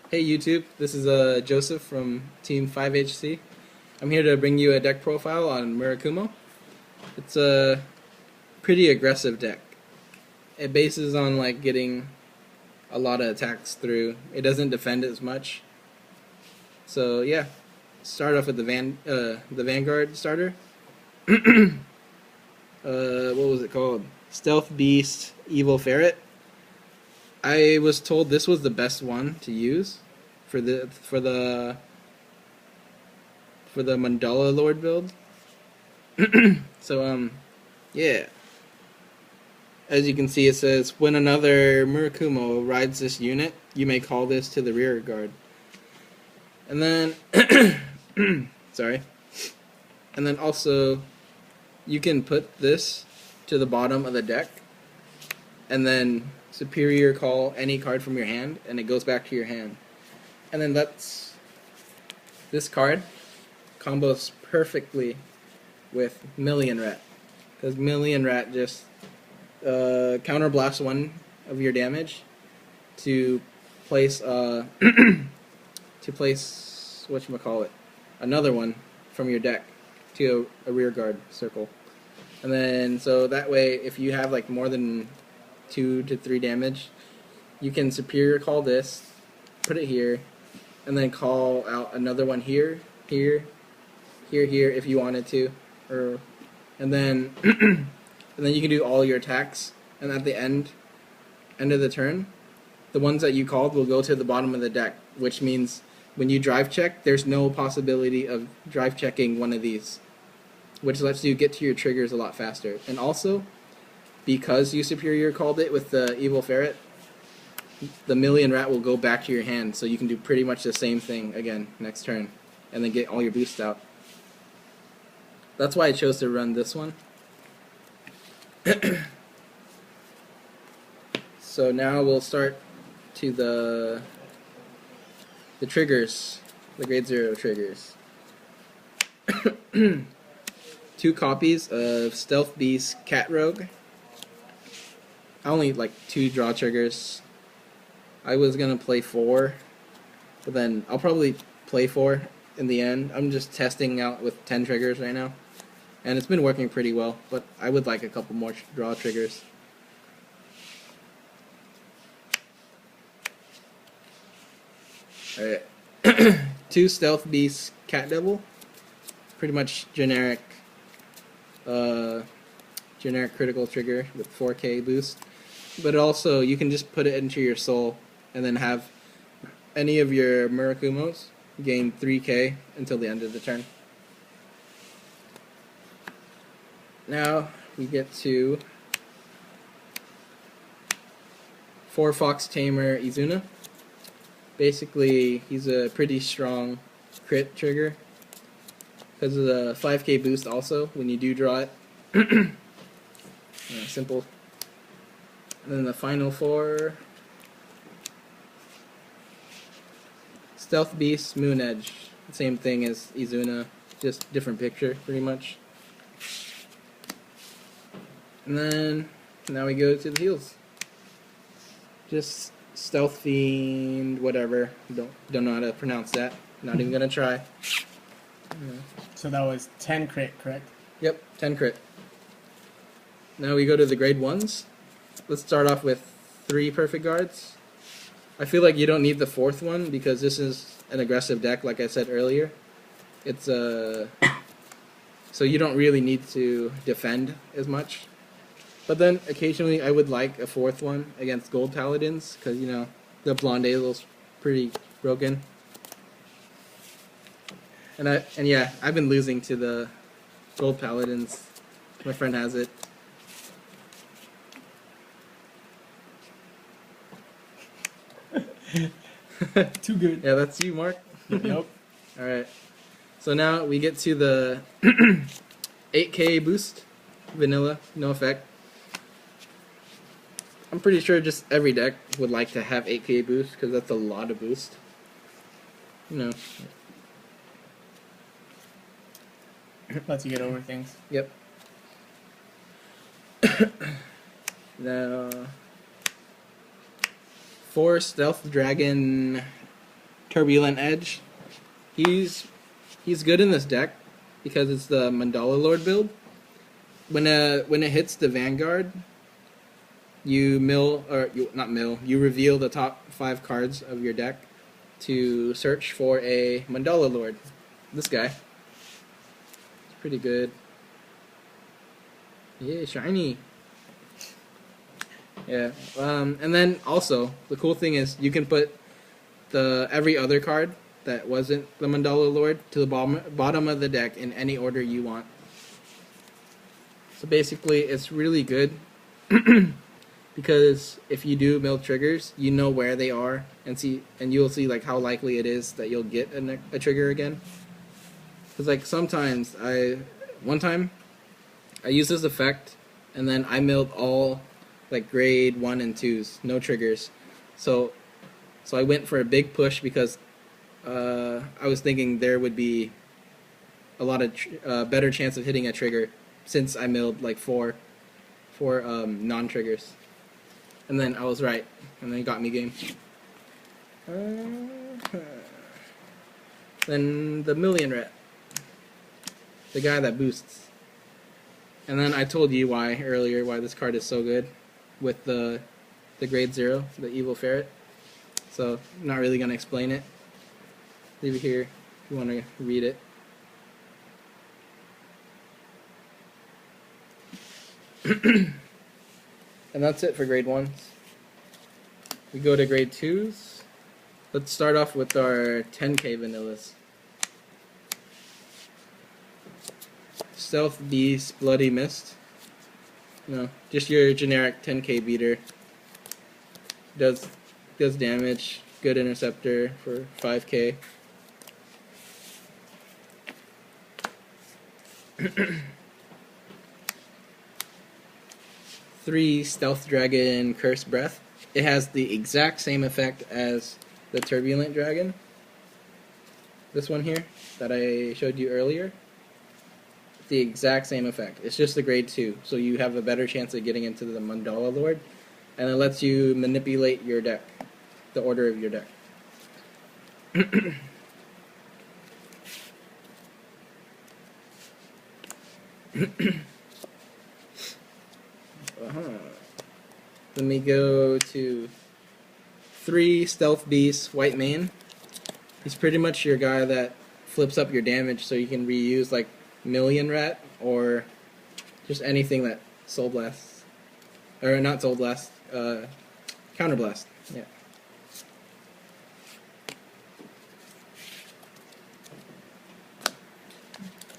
Hey YouTube, this is Joseph from Team 5HC. I'm here to bring you a deck profile on Murakumo. It's a pretty aggressive deck. It bases on like getting a lot of attacks through. It doesn't defend as much. So yeah, start off with the Vanguard starter. What was it called? Stealth Beast, Evil Ferret. I was told this was the best one to use for the Mandala Lord build. So yeah. As you can see, it says when another Murakumo rides this unit, you may call this to the rear guard. And then sorry. And then also you can put this to the bottom of the deck and then superior call any card from your hand and it goes back to your hand. And then this card combos perfectly with Million Rat, because Million Rat just counterblasts one of your damage to place whatchamacallit, another one from your deck to a rear guard circle. And then so that way if you have like more than 2 to 3 damage, you can superior call this, put it here, and then call out another one here, here, here if you wanted to, and then and then you can do all your attacks. And at the end of the turn, the ones that you called will go to the bottom of the deck, which means when you drive check, there's no possibility of drive checking one of these, which lets you get to your triggers a lot faster. And also, because you superior called it with the Evil Ferret, the Million Rat will go back to your hand, so you can do pretty much the same thing again next turn, and then get all your boosts out. That's why I chose to run this one. So now we'll start to the triggers, the grade 0 triggers. 2 copies of Stealth Beast Cat Rogue. I only like 2 draw triggers. I was gonna play 4, but then I'll probably play 4 in the end. I'm just testing out with 10 triggers right now, and it's been working pretty well, but I would like a couple more draw triggers. Alright. 2 Stealth Beast Cat Devil. Pretty much generic critical trigger with 4k boost. But also, you can just put it into your soul and then have any of your Murakumos gain 3k until the end of the turn. Now we get to 4 Fox Tamer Izuna. Basically, he's a pretty strong crit trigger because of the 5k boost also when you do draw it. Simple. And then the final 4 Stealth Beast Moon Edge. Same thing as Izuna, just different picture pretty much. And then now we go to the heals. Just Stealth Fiend, whatever. Don't know how to pronounce that. Not even gonna try. So that was 10 crit, correct? Yep, 10 crit. Now we go to the grade 1s. Let's start off with 3 perfect guards. I feel like you don't need the 4th one because this is an aggressive deck, like I said earlier. It's so you don't really need to defend as much. But then occasionally I would like a 4th one against Gold Paladins because, you know, the Blonde Azel's pretty broken. And yeah, I've been losing to the Gold Paladins. My friend has it. Too good. Yeah, that's you, Mark. Nope. Alright. So now we get to the 8k boost. Vanilla, no effect. I'm pretty sure just every deck would like to have 8k boost because that's a lot of boost. You know. Lets you get over things. Yep. Now, 4 Stealth Dragon Turbulent Edge. He's good in this deck because it's the Mandala Lord build. When it hits the Vanguard, you reveal the top 5 cards of your deck to search for a Mandala Lord. This guy. It's pretty good. Yeah, shiny. Yeah. And then also the cool thing is you can put every other card that wasn't the Mandala Lord to the bottom of the deck in any order you want. So basically, it's really good because if you do mill triggers, you know where they are and you'll see like how likely it is that you'll get a trigger again. Because like sometimes one time I used this effect and then I milled all like grade 1 and 2s, no triggers. So I went for a big push because I was thinking there would be a lot of better chance of hitting a trigger since I milled like four non-triggers. And then I was right, and then it got me game. Then the Million Rat, the guy that boosts. And then I told you earlier why this card is so good with the grade 0, the Evil Ferret. So I'm not really gonna explain it. Leave it here if you want to read it. And that's it for grade 1s. We go to grade 2s. Let's start off with our 10k vanillas. Stealth Beast, Bloody Mist. No, just your generic 10k beater. Does damage. Good interceptor for 5k. Three Stealth Dragon Curse Breath. It has the exact same effect as the Turbulent Dragon. This one here that I showed you earlier. The exact same effect. It's just the grade 2, so you have a better chance of getting into the Mandala Lord, and it lets you manipulate your deck, the order of your deck. Let me go to 3 Stealth Beast White Mane. He's pretty much your guy that flips up your damage so you can reuse like Million Rat or just anything that Soul Blast. Or not Soul Blast, Counter Blast. Yeah.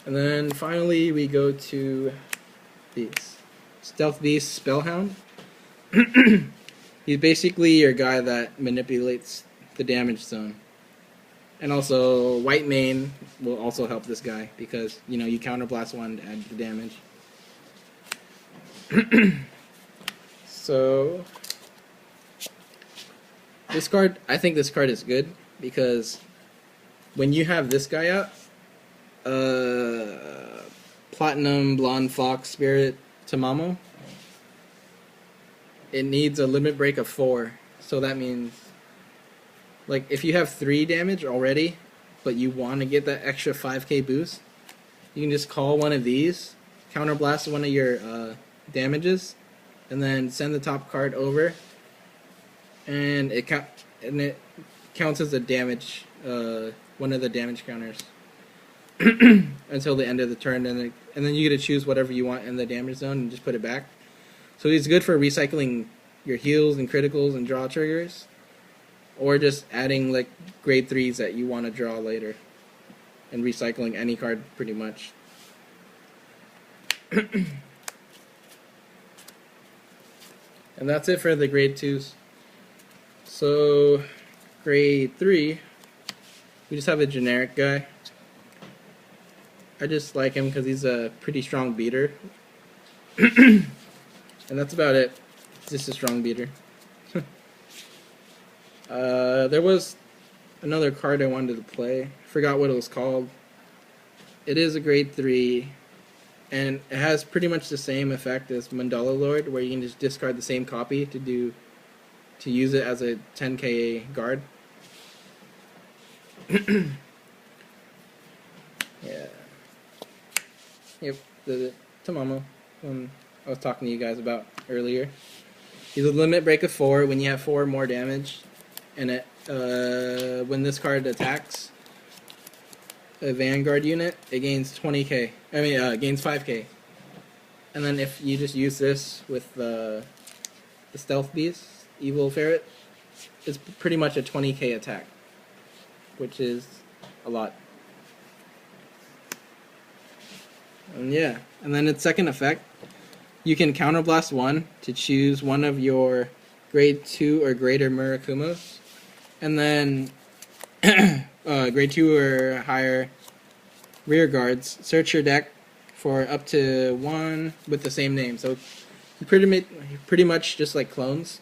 And then finally we go to these. Stealth Beast Spellhound. He's basically your guy that manipulates the damage zone. And also, White Mane will also help this guy because, you know, you counterblast one to add the damage. So, this card, I think this card is good because when you have this guy out, Platinum Blonde Fox Spirit Tamamo, it needs a limit break of 4. So that means, like, if you have 3 damage already, but you want to get that extra 5k boost, you can just call one of these, counterblast one of your damages, and then send the top card over, and it counts as a damage, one of the damage counters until the end of the turn, and then you get to choose whatever you want in the damage zone and just put it back. So it's good for recycling your heals and criticals and draw triggers, or just adding like grade 3s that you want to draw later, and recycling any card pretty much. And that's it for the grade 2s. So grade 3, we just have a generic guy. I just like him because he's a pretty strong beater. And that's about it. It's just a strong beater. There was another card I wanted to play. I forgot what it was called. It is a grade 3, and it has pretty much the same effect as Mandala Lord, where you can just discard the same copy to use it as a 10k guard. Yeah. Yep, the Tamamo, one I was talking to you guys about earlier. He's a limit break of 4 when you have 4 more damage, and when this card attacks a Vanguard unit, it gains 20k. I mean, gains 5k. And then if you just use this with the Stealth Beast, Evil Ferret, it's pretty much a 20k attack, which is a lot. And yeah, and then its second effect, you can counterblast 1 to choose one of your grade 2 or greater Murakumos, and then grade 2 or higher rear guards. Search your deck for up to 1 with the same name. So pretty much just like clones.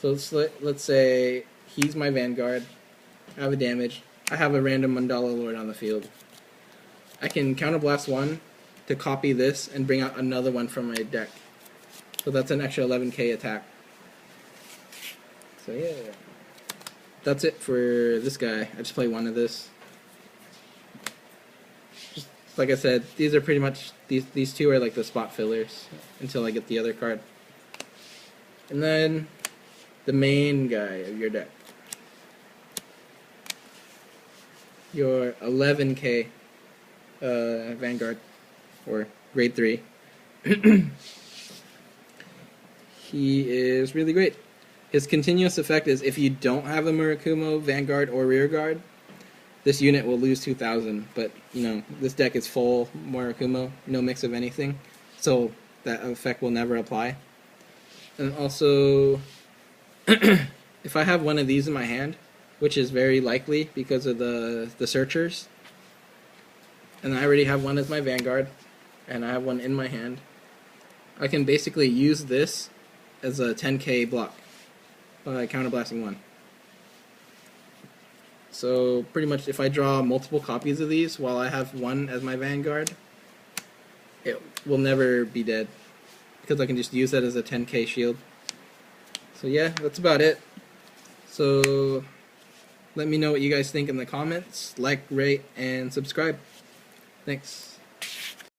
So let's say he's my Vanguard. I have a damage. I have a random Mandala Lord on the field. I can counterblast 1 to copy this and bring out another one from my deck. So that's an extra 11k attack. So yeah, that's it for this guy. I just play 1 of this. Just like I said, these are pretty much these 2 are like the spot fillers until I get the other card. And then the main guy of your deck, your 11k Vanguard, or grade 3. He is really great. His continuous effect is if you don't have a Murakumo, Vanguard, or Rear Guard, this unit will lose 2,000. But, you know, this deck is full Murakumo, no mix of anything, so that effect will never apply. And also, if I have one of these in my hand, which is very likely because of the searchers, and I already have one as my Vanguard, and I have one in my hand, I can basically use this as a 10k block by counterblasting 1. So pretty much if I draw multiple copies of these while I have one as my Vanguard, it will never be dead because I can just use that as a 10k shield. So yeah, that's about it. So let me know what you guys think in the comments. Like, rate, and subscribe. Thanks.